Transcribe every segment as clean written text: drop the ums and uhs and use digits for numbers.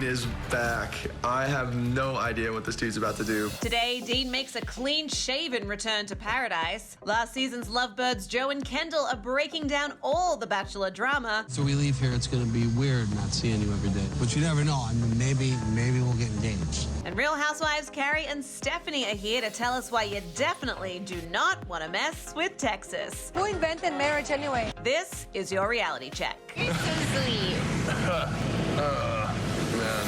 is back. I have no idea what this dude's about to do. Today, Dean makes a clean-shaven return to paradise. Last season's lovebirds Joe and Kendall are breaking down all the Bachelor drama. So we leave here, it's going to be weird not seeing you every day. But you never know. I mean, maybe we'll get engaged. And Real Housewives Kary and Stephanie are here to tell us why you definitely do not want to mess with Texas. Who invented marriage anyway? This is your reality check. You're so sweet. Man.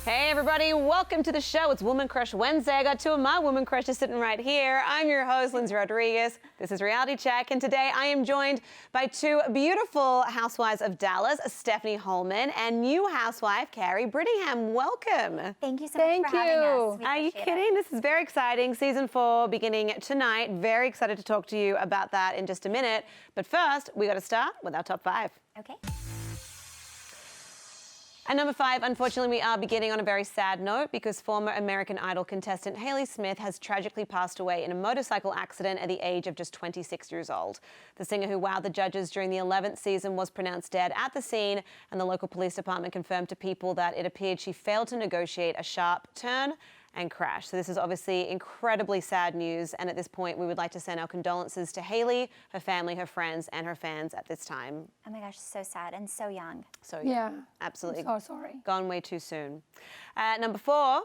Hey everybody, welcome to the show. It's Woman Crush Wednesday. I got two of my woman crushes sitting right here. I'm your host, Lyndsey Rodrigues. This is Reality Check, and today I am joined by two beautiful housewives of Dallas, Stephanie Hollman, and new housewife, Kary Brittingham. Welcome. Thank you so much for having us. We Are you appreciate kidding? This is very exciting. Season 4 beginning tonight. Very excited to talk to you about that in just a minute. But first, we got to start with our top 5. it. Okay. At number 5, unfortunately, we are beginning on a very sad note because former American Idol contestant Hailey Smith has tragically passed away in a motorcycle accident at the age of just 26 years old. The singer who wowed the judges during the 11th season was pronounced dead at the scene, and the local police department confirmed to People that it appeared she failed to negotiate a sharp turn and crash. So this is obviously incredibly sad news, and at this point we would like to send our condolences to Hailey, her family, her friends, and her fans at this time. Oh my gosh, so sad and so young. So Yeah. absolutely. I'm so sorry. Gone way too soon. At number 4,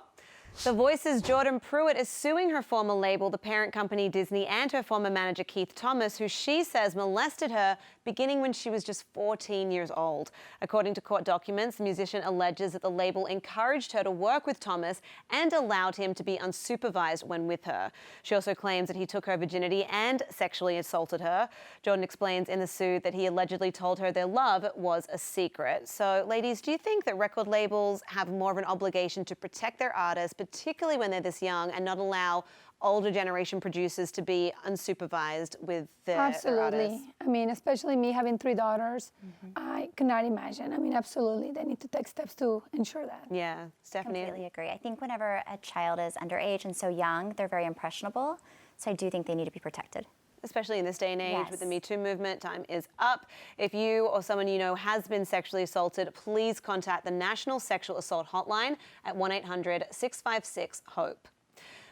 The Voice's Jordan Pruitt is suing her former label, the parent company Disney, and her former manager Keith Thomas, who she says molested her beginning when she was just 14 years old. According to court documents, the musician alleges that the label encouraged her to work with Thomas and allowed him to be unsupervised when with her. She also claims that he took her virginity and sexually assaulted her. Jordan explains in the suit that he allegedly told her their love was a secret. So, ladies, do you think that record labels have more of an obligation to protect their artists, particularly when they're this young, and not allow older generation producers to be unsupervised with their artists? Absolutely. I mean, especially me having 3 daughters, I cannot imagine. I mean, absolutely. They need to take steps to ensure that. Yeah, Stephanie. Completely agree. I think whenever a child is underage and so young, they're very impressionable. So I do think they need to be protected. Especially in this day and age with the Yes. Me Too movement. Time is up. If you or someone you know has been sexually assaulted, please contact the National Sexual Assault Hotline at 1-800-656-HOPE.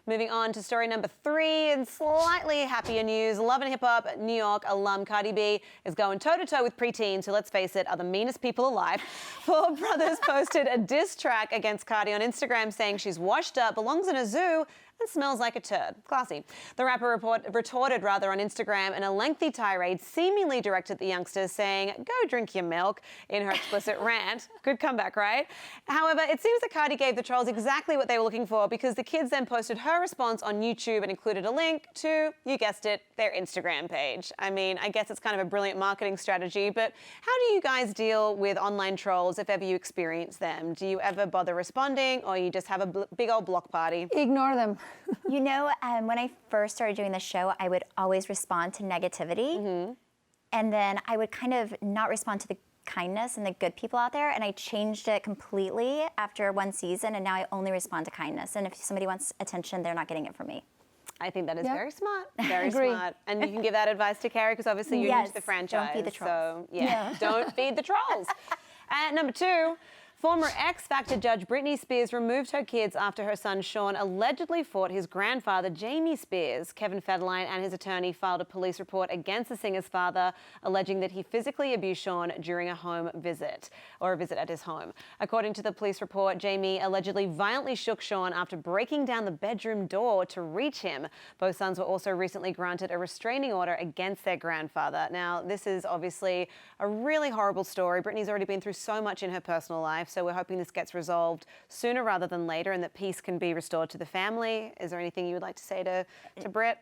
Moving on to story number 3, and slightly happier news. Love and Hip Hop New York alum Cardi B is going toe-to-toe with preteens who, let's face it, are the meanest people alive. 4 brothers posted a diss track against Cardi on Instagram saying she's washed up, belongs in a zoo, and smells like a turd. Classy. The rapper retorted on Instagram in a lengthy tirade seemingly directed at the youngsters, saying, "Go drink your milk," in her explicit rant. Good comeback, right? However, it seems that Cardi gave the trolls exactly what they were looking for, because the kids then posted her response on YouTube and included a link to, you guessed it, their Instagram page. I mean, I guess it's kind of a brilliant marketing strategy, but how do you guys deal with online trolls if ever you experience them? Do you ever bother responding, or you just have a big old block party? Ignore them. You know, when I first started doing the show, I would always respond to negativity. And then I would kind of not respond to the kindness and the good people out there. And I changed it completely after 1 season. And now I only respond to kindness. And if somebody wants attention, they're not getting it from me. I think that is Yeah. very smart. Very Agree. smart. And you can give that advice to Kary, because obviously you're new Yes, to the franchise. don't feed the trolls. So, yeah. Don't feed the trolls. At number 2, former X Factor judge Britney Spears removed her kids after her son Sean allegedly fought his grandfather Jamie Spears. Kevin Federline and his attorney filed a police report against the singer's father, alleging that he physically abused Sean during a home visit, or a visit at his home. According to the police report, Jamie allegedly violently shook Sean after breaking down the bedroom door to reach him. Both sons were also recently granted a restraining order against their grandfather. Now, this is obviously a really horrible story. Britney's already been through so much in her personal life, so we're hoping this gets resolved sooner rather than later, and that peace can be restored to the family. Is there anything you would like to say to Britt?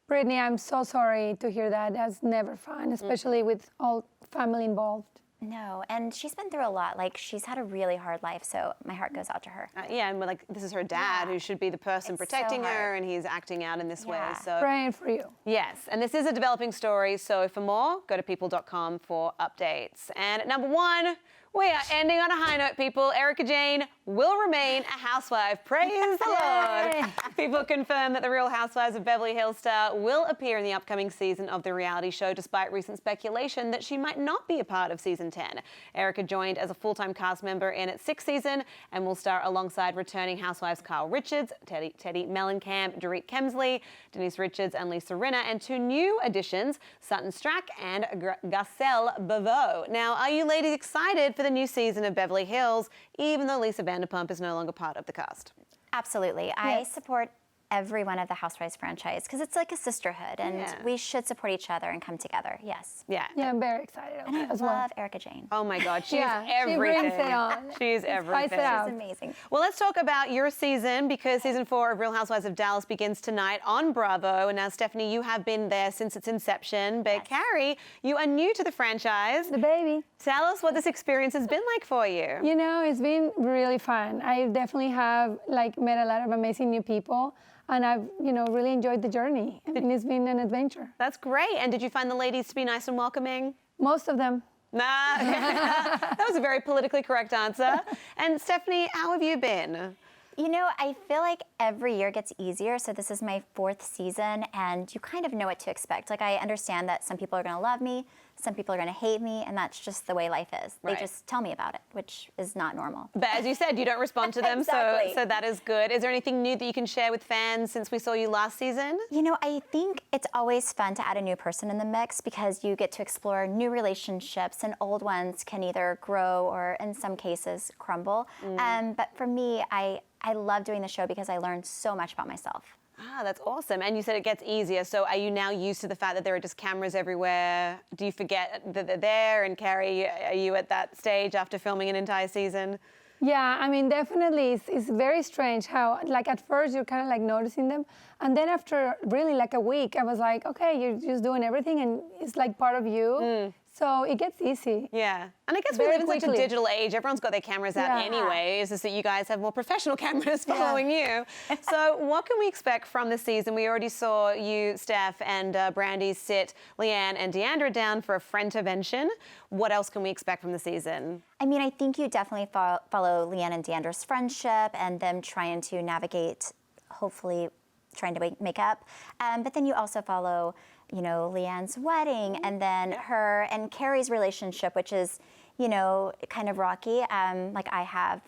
Brittany, I'm so sorry to hear that. That's never fun, especially with all family involved. No, and she's been through a lot. Like, she's had a really hard life, so my heart goes out to her. Yeah, and like, this is her dad, who should be the person It's so protecting her, hard. and he's acting out in this way. Yeah. So Praying for you. yes, and this is a developing story, so for more, go to people.com for updates. And at number 1, We are ending on a high note, people. Erica Jane will remain a housewife. Praise the Lord. People confirm that the Real Housewives of Beverly Hills star will appear in the upcoming season of the reality show, despite recent speculation that she might not be a part of season 10. Erica joined as a full-time cast member in its 6th season and will star alongside returning housewives Kyle Richards, Teddy Mellencamp, Dorit Kemsley, Denise Richards, and Lisa Rinna, and 2 new additions, Sutton Strack and Garcelle Beveau. Now, are you ladies excited for the new season of Beverly Hills, even though Lisa Vanderpump is no longer part of the cast? Absolutely. I support every one of the Housewives franchise because it's like a sisterhood and we should support each other and come together. Yes. Yeah. Yeah, I'm very excited And I as love well. Erica Jane. Oh my God, she's Yeah, she everything. brings it on. She's everything. Spice it out. She's amazing. Well, let's talk about your season because season 4 of Real Housewives of Dallas begins tonight on Bravo. And now, Stephanie, you have been there since its inception. But Kary, you are new to the franchise. The baby. Tell us what this experience has been like for you. You know, it's been really fun. I definitely have met a lot of amazing new people, and I've really enjoyed the journey. I mean, it's been an adventure. That's great. And did you find the ladies to be nice and welcoming? Most of them. Nah, that was a very politically correct answer. And Stephanie, how have you been? You know, I feel like every year gets easier. So this is my 4th season and you kind of know what to expect. Like I understand that some people are going to love me, some people are going to hate me, and that's just the way life is. Right. They just tell me about it, which is not normal. But as you said, you don't respond to them, Exactly. so that is good. Is there anything new that you can share with fans since we saw you last season? You know, I think it's always fun to add a new person in the mix because you get to explore new relationships and old ones can either grow or in some cases crumble. But for me, I love doing the show because I learned so much about myself. Ah, that's awesome. And you said it gets easier. So are you now used to the fact that there are just cameras everywhere? Do you forget that they're there? And Kary, are you at that stage after filming an entire season? Yeah, I mean, definitely, it's very strange how, at first you're kind of noticing them, and then after really a week, I was like, okay, you're just doing everything, and it's part of you. So it gets easy. Yeah. And I guess we Very live in such a quickly. digital age. Everyone's got their cameras out Yeah. anyway. It's just that you guys have more professional cameras following you. So what can we expect from this season? We already saw you, Steph, and Brandy sit Leanne and Deandra down for a friend-intervention. What else can we expect from the season? I mean, I think you definitely follow Leanne and Deandra's friendship and them trying to navigate, hopefully trying to make up. But then you also follow, Leanne's wedding and then her and Kary's relationship, which is, kind of rocky. I have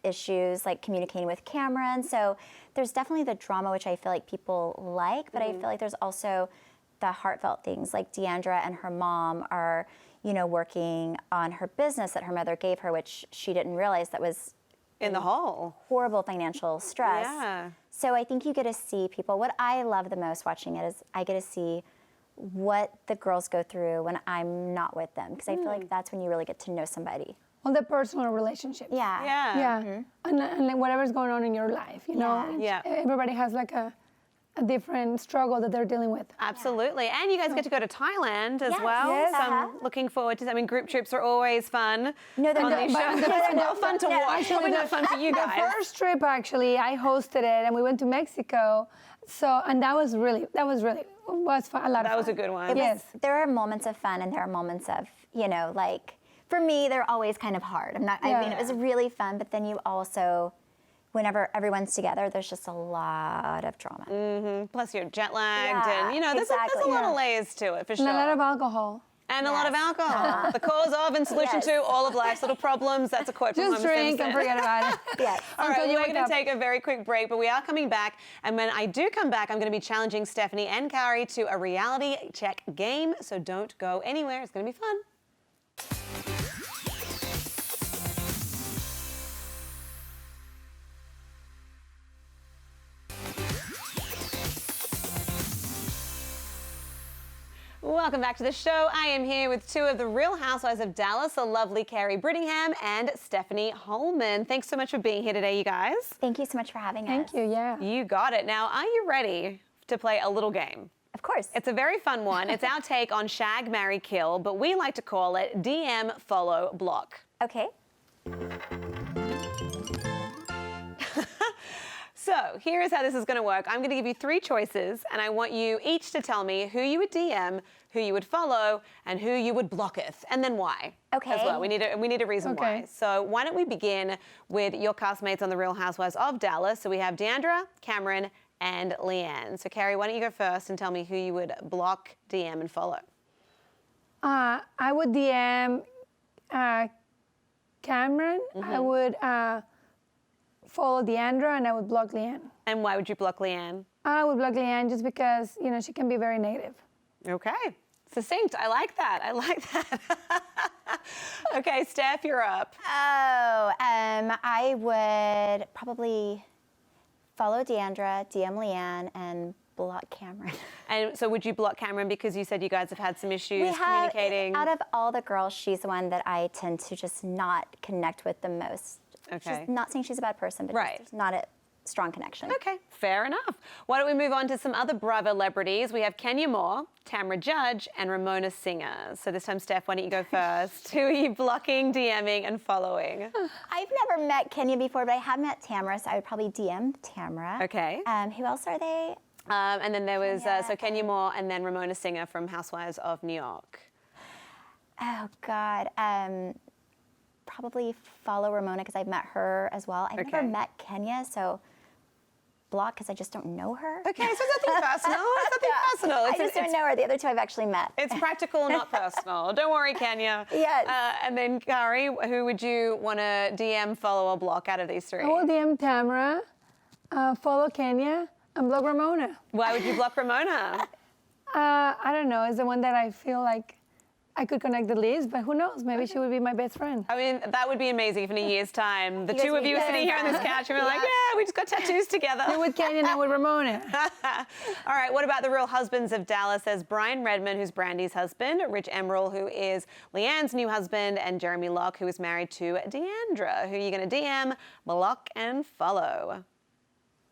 issues communicating with Cameron. So there's definitely the drama, which I feel like people like, but I feel like there's also the heartfelt things like Deandra and her mom are, working on her business that her mother gave her, which she didn't realize that was In the hall. horrible financial stress. Yeah. So I think you get to see people. What I love the most watching it is I get to see what the girls go through when I'm not with them, because I feel like that's when you really get to know somebody. Well, the personal relationships. Yeah. Yeah. And whatever's going on in your life, Yeah. Everybody has a different struggle that they're dealing with. Absolutely. And you guys get to go to Thailand as Yes. well. Yes. So I'm looking forward to that. I mean, group trips are always fun. No, they're on not. these shows. Well, fun to watch. Probably not fun for you The guys. first trip, actually, I hosted it, and we went to Mexico. So, and that was fun, a lot of fun. That was a good one. Yes. There are moments of fun and there are moments of, for me, they're always kind of hard. I mean, it was really fun, but then you also, whenever everyone's together, there's just a lot of drama. Plus you're jet lagged Yeah, and, there's a lot of layers to it for sure. And a lot of alcohol. And a lot of alcohol. The cause of and solution to all of life's little problems. That's a quote from Just Homer drink Simpson. and forget about it. Yes. All right, Until you we're wake going up. to take a very quick break, but we are coming back. And when I do come back, I'm going to be challenging Stephanie and Kary to a reality check game. So don't go anywhere. It's going to be fun. Welcome back to the show. I am here with 2 of the Real Housewives of Dallas, the lovely Kary Brittingham and Stephanie Hollman. Thanks so much for being here today, you guys. Thank you so much for having us. Thank you, yeah. You got it. Now, are you ready to play a little game? Of course. It's a very fun one. It's our take on Shag, Marry, Kill, but we like to call it DM, Follow, Block. Okay. So here is how this is going to work. I'm going to give you 3 choices, and I want you each to tell me who you would DM, who you would follow, and who you would blocketh, and then why. Okay. As well, we need a reason why. So why don't we begin with your castmates on The Real Housewives of Dallas? So we have Deandra, Cameron, and Leanne. So Kary, why don't you go first and tell me who you would block, DM, and follow? I would DM Cameron. I would follow Deandra, and I would block Leanne. And why would you block Leanne? I would block Leanne just because, you know, she can be very negative. Okay. Succinct. I like that. I like that. Okay, Steph, you're up. Oh, I would probably follow Deandra, DM Leanne, and block Cameron. And so would you block Cameron because you said you guys have had some issues communicating? Out of all the girls, she's the one that I tend to just not connect with the most. Okay. She's not saying she's a bad person, but Right. there's not a strong connection. Okay, fair enough. Why don't we move on to some other Bravo celebrities? We have Kenya Moore, Tamra Judge, and Ramona Singer. So this time, Steph, why don't you go first? Who are you blocking, DMing, and following? I've never met Kenya before, but I have met Tamra, so I would probably DM Tamra. Okay. Who else are they? And then there was Kenya Moore and then Ramona Singer from Housewives of New York. Oh, God. Probably follow Ramona because I've met her as well. I've never met Kenya, so block because I just don't know her. Okay, so it's nothing personal. It's nothing personal. I just don't know her. The other 2 I've actually met. It's practical, not personal. Don't worry, Kenya. Yes. And then, Kary, who would you want to DM, follow, or block out of these 3? I will DM Tamra, follow Kenya, and block Ramona. Why would you block Ramona? I don't know. It's the one that I feel like I could connect the least, but who knows? Maybe she would be my best friend. I mean, that would be amazing if in a year's time, the You guys 2 of would you be are sitting here on this best couch and we're like, friends. yeah, we just got tattoos together. You with Kenya and I with Ramona. All right, what about the Real Husbands of Dallas? There's Brian Redmond, who's Brandy's husband, Rich Emerald, who is Leanne's new husband, and Jeremy Locke, who is married to Deandra. Who are you going to DM, block, and follow?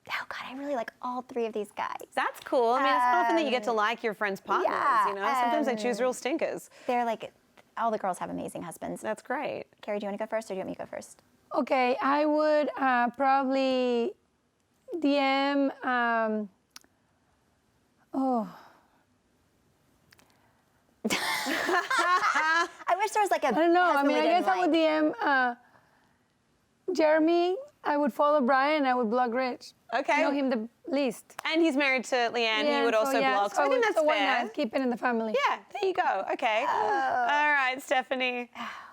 Oh, God, I really like all 3 of these guys. That's cool. I mean, it's not often that you get to like your friends' partners, yeah, you know? Sometimes they choose real stinkers. They're like, all the girls have amazing husbands. That's great. Kary, do you want to go first or do you want me to go first? Okay, I would probably DM. I wish there was like a I don't know. I husband mean, we I didn't guess I would DM Jeremy. I would follow Brian. I would block Rich. Okay. I know him the least. And he's married to Leanne, he would also block. So I think that's why fair. not? Keep it in the family. Yeah, there you go. Okay. All right, Stephanie.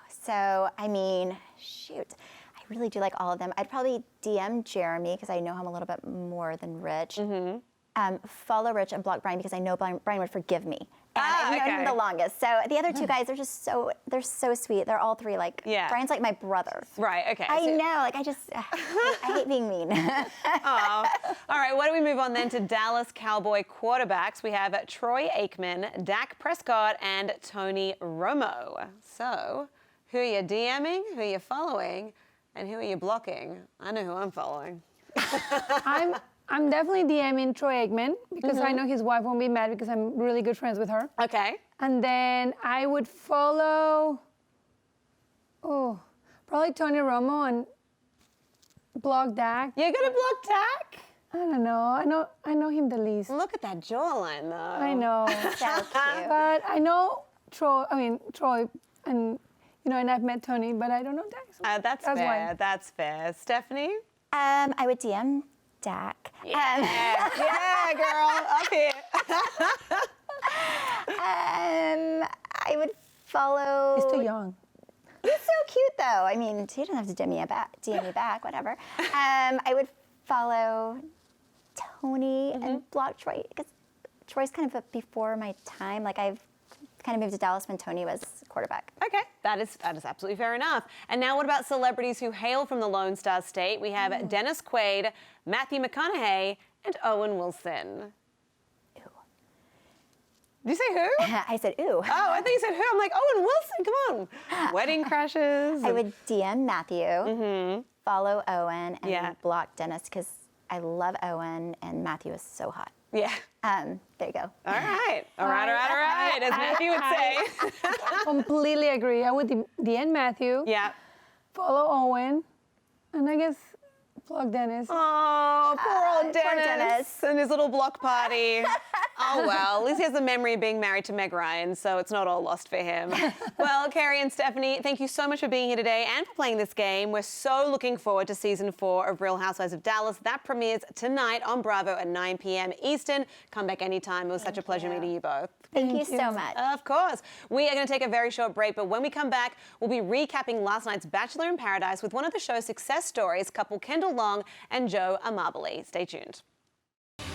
So, I mean, shoot. I really do like all of them. I'd probably DM Jeremy because I know him a little bit more than Rich. Follow Rich and block Brian because I know Brian would forgive me. And I've known him the longest. So the other 2 guys are just they're so sweet. They're all 3 like, Brian's like my brother. Right, okay. I know, like I hate being mean. All right, why don't we move on then to Dallas Cowboy quarterbacks? We have Troy Aikman, Dak Prescott, and Tony Romo. So, who are you DMing, who are you following, and who are you blocking? I know who I'm following. I'm definitely DMing Troy Aikman because I know his wife won't be mad because I'm really good friends with her. Okay. And then I would follow, probably Tony Romo and block Dak. You're gonna block Dak? I don't know. I know him the least. Look at that jawline, though. I know. So cute. But I know Troy, and and I've met Tony, but I don't know Dak. So That's fair. why. That's fair. Stephanie? I would DM Dak. Yeah, girl, up here. I would follow. He's too young. He's so cute, though. I mean, he doesn't have to DM me back, whatever. I would follow Tony and block Troy because Troy's kind of before my time. Like I've kind of moved to Dallas when Tony was quarterback. Okay, that is absolutely fair enough. And now what about celebrities who hail from the Lone Star State? We have Dennis Quaid, Matthew McConaughey, and Owen Wilson. Ooh. Did you say who? I said, ooh. Oh, I think you said who. I'm like, Owen Wilson, come on. Wedding Crashes. I would DM Matthew, follow Owen, and block Dennis because I love Owen and Matthew is so hot. Yeah. There you go. All right, as Matthew would say. Completely agree. I would DM Matthew. Yeah. Follow Owen, and I guess Plug Dennis. Oh, poor old poor Dennis. Dennis. And his little block party. Oh, well, at least he has the memory of being married to Meg Ryan, so it's not all lost for him. Well, Kary and Stephanie, thank you so much for being here today and for playing this game. We're so looking forward to season 4 of Real Housewives of Dallas. That premieres tonight on Bravo at 9 p.m. Eastern. Come back anytime. It was such a pleasure meeting you both. Thank you so much. Of course. We are going to take a very short break, but when we come back, we'll be recapping last night's Bachelor in Paradise with one of the show's success stories, couple Kendall Long and Joe Amabile. Stay tuned.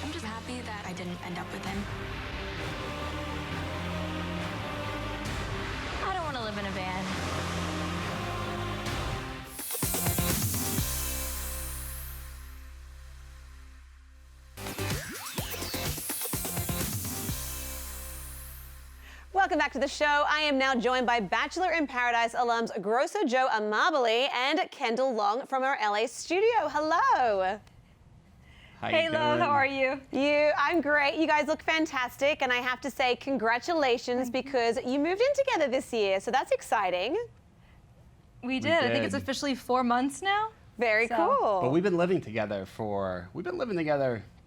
I'm just happy that I didn't end up with him. I don't want to live in a van. Welcome back to the show. I am now joined by Bachelor in Paradise alums Grosso Joe Amabile and Kendall Long from our LA studio. Hello. Hey, love, how are you? I'm great. You guys look fantastic, and I have to say congratulations because you moved in together this year, so that's exciting. We did. I think it's officially 4 months now. Very cool. But we've been living together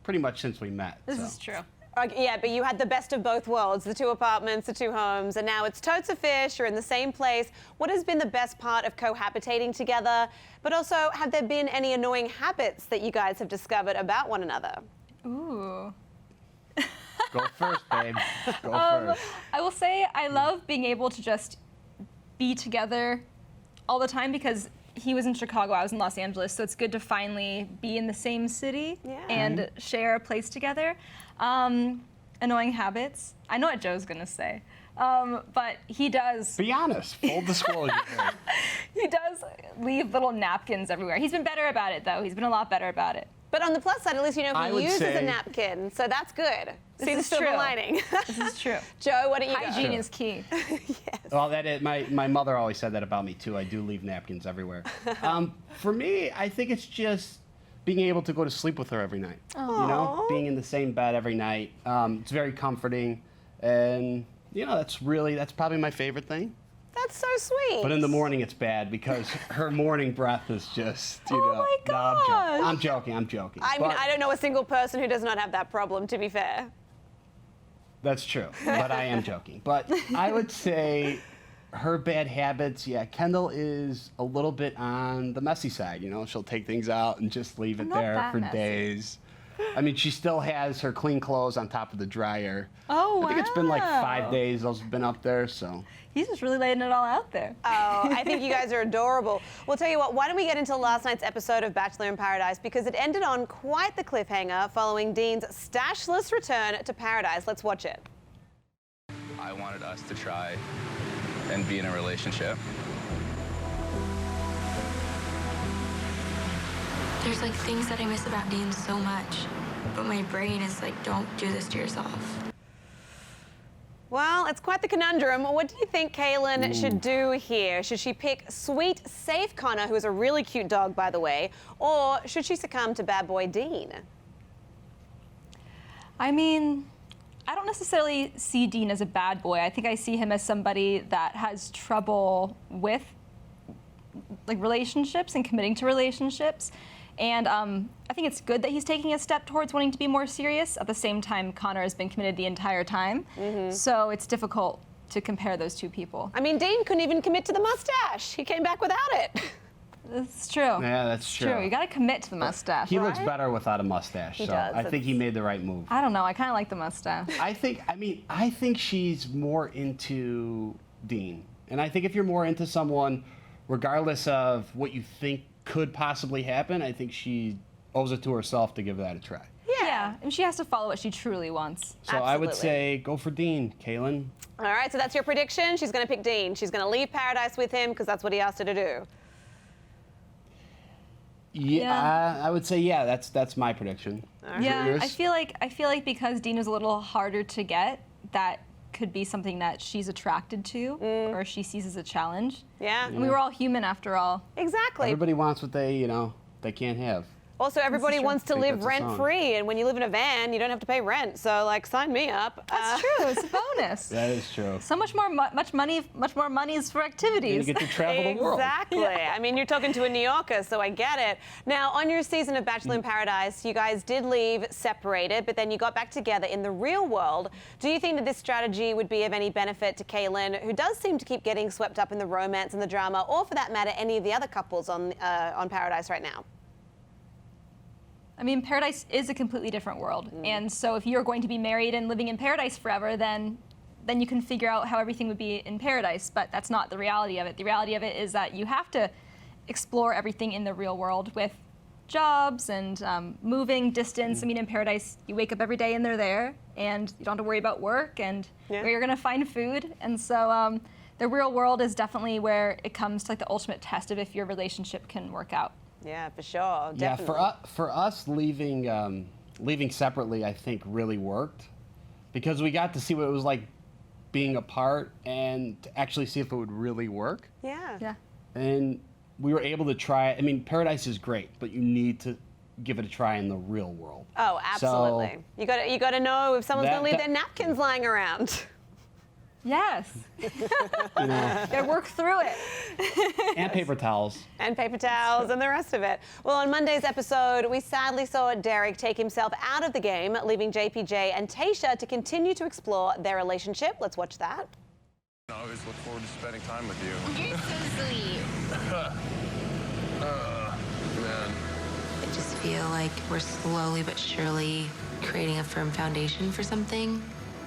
pretty much since we met. This is true. Yeah, but you had the best of both worlds, the 2 apartments, the 2 homes, and now it's totes of fish, you're in the same place. What has been the best part of cohabitating together? But also, have there been any annoying habits that you guys have discovered about one another? Ooh. Go first, babe. Go first. I will say I love being able to just be together all the time because he was in Chicago, I was in Los Angeles, so it's good to finally be in the same city and share a place together. Annoying habits. I know what Joe's gonna say, but he does. Be honest. Full disclosure. He does leave little napkins everywhere. He's been better about it, though. He's been a lot better about it. But on the plus side, at least you know he uses a napkin, so that's good. See the silver lining. This is true. Joe, what do you got? Hygiene is key. Yes. Well, that is, my mother always said that about me, too. I do leave napkins everywhere. For me, I think it's just being able to go to sleep with her every night. You know, being in the same bed every night. It's very comforting. And, you know, that's probably my favorite thing. That's so sweet. But in the morning, it's bad because her morning breath is just, you know. my gosh. No, I'm joking. I mean, I don't know a single person who does not have that problem, to be fair. That's true, but I am joking. But I would say her bad habits, Kendall is a little bit on the messy side, you know? She'll take things out and just leave it there for days. I mean, she still has her clean clothes on top of the dryer. Oh, wow. I think it's been like 5 days those have been up there, so. He's just really laying it all out there. Oh, I think you guys are adorable. Well, tell you what, why don't we get into last night's episode of Bachelor in Paradise because it ended on quite the cliffhanger following Dean's stashless return to Paradise. Let's watch it. I wanted us to try and be in a relationship. There's like things that I miss about Dean so much, but my brain is like, don't do this to yourself. Well, it's quite the conundrum. What do you think Kaylin should do here? Should she pick sweet, safe Connor, who is a really cute dog, by the way, or should she succumb to bad boy Dean? I mean, I don't necessarily see Dean as a bad boy. I think I see him as somebody that has trouble with like relationships and committing to relationships. And I think it's good that he's taking a step towards wanting to be more serious. At the same time, Connor has been committed the entire time. So it's difficult to compare those two people. I mean, Dean couldn't even commit to the mustache. He came back without it. That's true. Yeah, that's true. You got to commit to the mustache. He looks better without a mustache, so does. I think he made the right move. I don't know. I kind of like the mustache. I think she's more into Dean. And I think if you're more into someone, regardless of what you think could possibly happen, I think she owes it to herself to give that a try. Yeah, and she has to follow what she truly wants. So I would say go for Dean, Kaylin. All right, so that's your prediction. She's going to pick Dean. She's going to leave Paradise with him because that's what he asked her to do. Yeah, I would say that's my prediction. Yeah, yours? I feel like because Dean is a little harder to get, that could be something that she's attracted to or she sees as a challenge. Yeah. And we were all human after all. Exactly. Everybody wants what they can't have. Also, everybody wants to live that's a song. rent-free, and when you live in a van, you don't have to pay rent. So, like, sign me up. That's true. It's a bonus. That is true. So much more money is for activities. You get to travel the world. Exactly. I mean, you're talking to a New Yorker, so I get it. Now, on your season of Bachelor in Paradise, you guys did leave separated, but then you got back together in the real world. Do you think that this strategy would be of any benefit to Kaylin, who does seem to keep getting swept up in the romance and the drama, or for that matter, any of the other couples on Paradise right now? I mean, Paradise is a completely different world. And so if you're going to be married and living in Paradise forever, then you can figure out how everything would be in Paradise. But that's not the reality of it. The reality of it is that you have to explore everything in the real world with jobs and moving, distance. I mean, in Paradise, you wake up every day and they're there, and you don't have to worry about work and where you're going to find food. And so the real world is definitely where it comes to like the ultimate test of if your relationship can work out. Yeah, for sure. Definitely. Yeah, for us leaving separately, I think really worked because we got to see what it was like being apart and to actually see if it would really work. Yeah. Yeah. And we were able to try it. I mean, Paradise is great, but you need to give it a try in the real world. Oh, absolutely. So you got to know if someone's going to leave that- their napkins lying around. Yes. Gotta work through it. and paper towels. And paper towels and the rest of it. Well, on Monday's episode, we sadly saw Derek take himself out of the game, leaving JPJ and Tayshia to continue to explore their relationship. Let's watch that. I always look forward to spending time with you. You're so sweet. Man. I just feel like we're slowly but surely creating a firm foundation for something,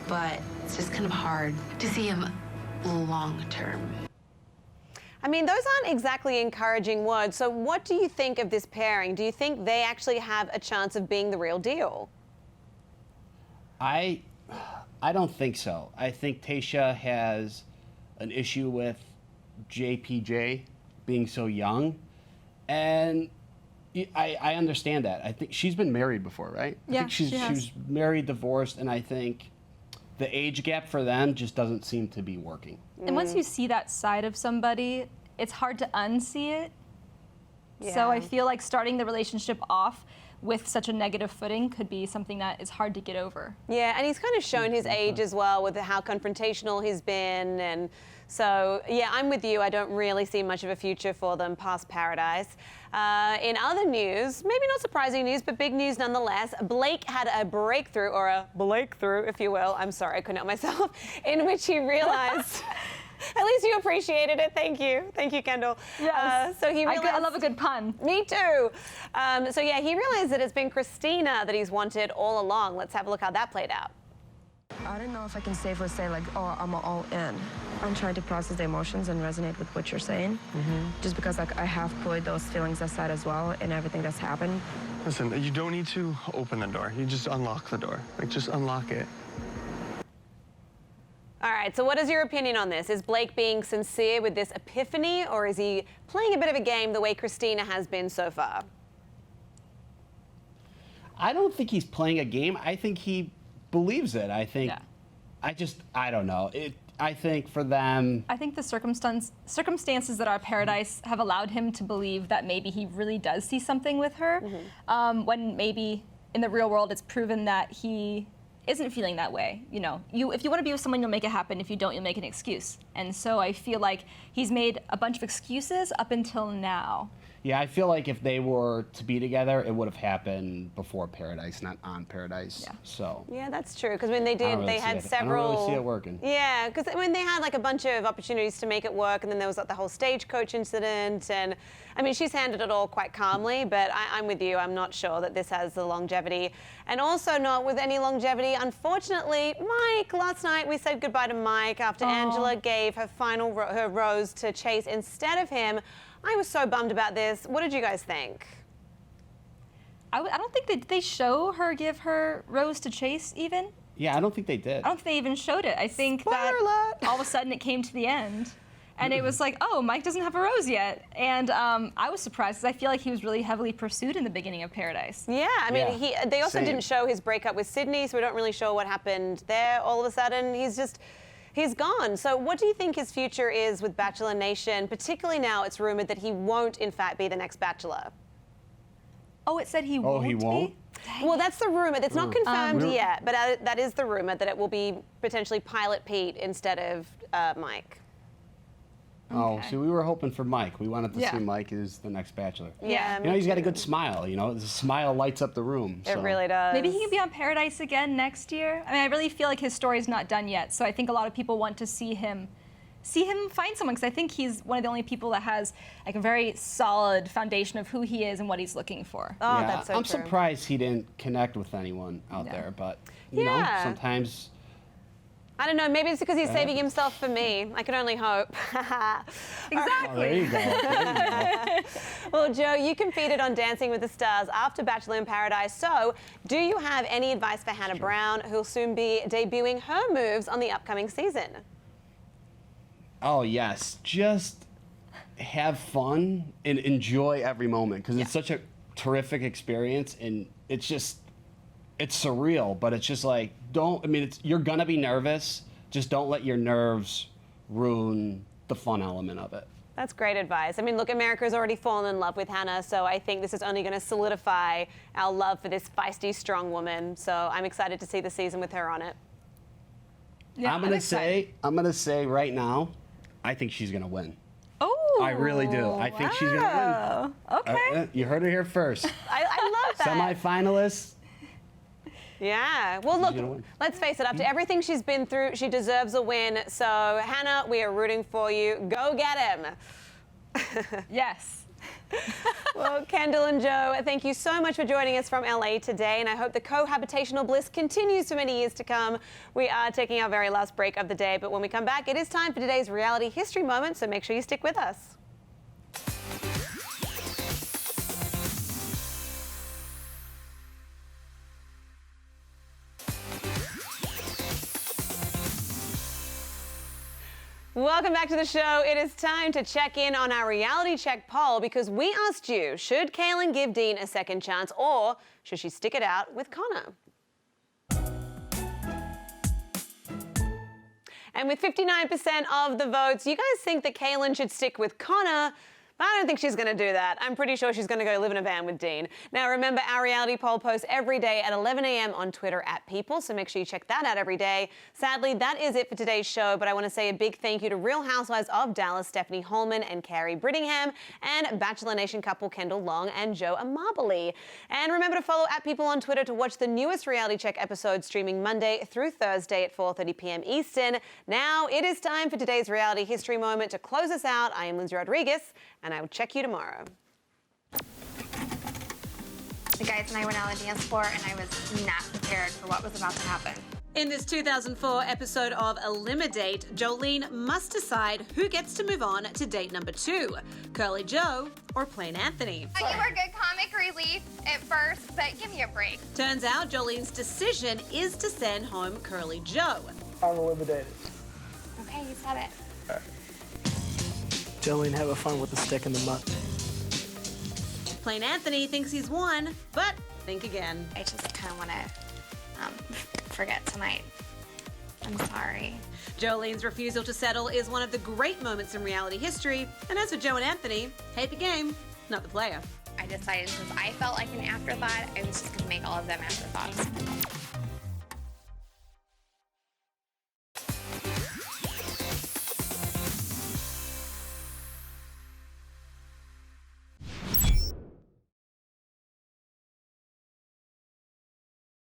but it's just kind of hard to see him long term. I mean, those aren't exactly encouraging words. So what do you think of this pairing? Do you think they actually have a chance of being the real deal? I don't think so. I think Tayshia has an issue with JPJ being so young, and I understand that. I think she's been married before, right? Yeah, I think she was married, divorced, and I think the age gap for them just doesn't seem to be working. And once you see that side of somebody, it's hard to unsee it. Yeah. So I feel like starting the relationship off with such a negative footing could be something that is hard to get over. Yeah, and he's kind of shown his age as well with how confrontational he's been. And so, yeah, I'm with you. I don't really see much of a future for them past Paradise. In other news, maybe not surprising news, but big news nonetheless, Blake had a breakthrough, or a Blake-through, if you will. I'm sorry, I couldn't help myself, in which he realized... At least you appreciated it. Thank you. Thank you, Kendall. Yes. So he realized... I love a good pun. Me too. So yeah, he realized that it's been Christina that he's wanted all along. Let's have a look how that played out. I don't know if I can safely say, like, oh, I'm all in. I'm trying to process the emotions and resonate with what you're saying. Just because, like, I have put those feelings aside as well in everything that's happened. Listen, you don't need to open the door. You just unlock the door. Like, just unlock it. All right, so what is your opinion on this? Is Blake being sincere with this epiphany, or is he playing a bit of a game the way Christina has been so far? I don't think he's playing a game. I think he believes it. I think, I don't know. I think for them... I think the circumstances that are Paradise have allowed him to believe that maybe he really does see something with her, when maybe in the real world it's proven that he isn't feeling that way. You know, if you want to be with someone, you'll make it happen. If you don't, you'll make an excuse. And so I feel like he's made a bunch of excuses up until now. Yeah, I feel like if they were to be together, it would have happened before Paradise, not on Paradise. Yeah. So. Yeah, that's true. Because when they did, really they had several. I don't really see it working. Yeah, because when they had like a bunch of opportunities to make it work, and then there was like the whole stagecoach incident, and I mean, she's handled it all quite calmly. But I'm with you. I'm not sure that this has the longevity, and also not with any longevity. Unfortunately, Mike. Last night we said goodbye to Mike after Angela gave her final her rose to Chase instead of him. I was so bummed about this. What did you guys think? I don't think they show her give her rose to Chase even. Yeah, I don't think they did. I don't think they even showed it. I think that all of a sudden it came to the end. And it was like, oh, Mike doesn't have a rose yet. And I was surprised because I feel like he was really heavily pursued in the beginning of Paradise. Yeah, I mean, they also didn't show his breakup with Sydney, so we don't really show what happened there all of a sudden. He's gone. So what do you think his future is with Bachelor Nation, particularly now it's rumored that he won't, in fact, be the next Bachelor? Oh, it said he won't. Oh, he won't? be? Well, that's the rumor. It's not confirmed yet, but that is the rumor that it will be potentially Pilot Pete instead of Mike. Oh, see, we were hoping for Mike. We wanted to see Mike as the next Bachelor. Yeah. You know, he's got a good smile. You know, the smile lights up the room. It really does. Maybe he can be on Paradise again next year. I mean, I really feel like his story's not done yet, so I think a lot of people want to see him find someone, because I think he's one of the only people that has like a very solid foundation of who he is and what he's looking for. Oh, that's so I'm true. surprised he didn't connect with anyone out there, but you know, sometimes. I don't know, maybe it's because he's saving himself for me. I can only hope. Exactly. Oh, there you go. There you go. Well, Joe, you competed on Dancing with the Stars after Bachelor in Paradise. So, do you have any advice for Hannah Brown, who'll soon be debuting her moves on the upcoming season? Oh, yes. Just have fun and enjoy every moment, because it's such a terrific experience, and it's surreal, but it's just like, you're gonna be nervous. Just don't let your nerves ruin the fun element of it. That's great advice. I mean, look, America's already fallen in love with Hannah, so I think this is only going to solidify our love for this feisty, strong woman. So I'm excited to see the season with her on it. Yeah, I'm gonna say right now, I think she's gonna win. Oh, I really do. I think she's gonna win. Okay. You heard it here first. I love that. Semi-finalists. Yeah. Well, look, let's face it, after everything she's been through, she deserves a win. So, Hannah, we are rooting for you. Go get him. Yes. Well, Kendall and Joe, thank you so much for joining us from LA today, and I hope the cohabitational bliss continues for many years to come. We are taking our very last break of the day, but when we come back, it is time for today's reality history moment, so make sure you stick with us. Welcome back to the show. It is time to check in on our reality check poll, because we asked you, should Kaylin give Dean a second chance, or should she stick it out with Connor? And with 59% of the votes, you guys think that Kaylin should stick with Connor. But I don't think she's going to do that. I'm pretty sure she's going to go live in a van with Dean. Now, remember, our reality poll posts every day at 11 a.m. on Twitter @People, so make sure you check that out every day. Sadly, that is it for today's show, but I want to say a big thank you to Real Housewives of Dallas, Stephanie Hollman and Kary Brittingham, and Bachelor Nation couple Kendall Long and Joe Amabile. And remember to follow @People on Twitter to watch the newest Reality Check episode, streaming Monday through Thursday at 4:30 p.m. Eastern. Now, it is time for today's reality history moment. To close us out, I am Lyndsey Rodrigues, and I will check you tomorrow. The guys and I went out on the dance floor, and I was not prepared for what was about to happen. In this 2004 episode of ElimiDate, Jolene must decide who gets to move on to date number 2, Curly Joe or Plain Anthony. You were good comic relief at first, but give me a break. Turns out Jolene's decision is to send home Curly Joe. I'm eliminated. Okay, you said it. Jolene, have fun with the stick in the mud. Plain Anthony thinks he's won, but think again. I just kind of want to forget tonight. I'm sorry. Jolene's refusal to settle is one of the great moments in reality history. And as for Joe and Anthony, hate the game, not the player. I decided, since I felt like an afterthought, I was just going to make all of them afterthoughts.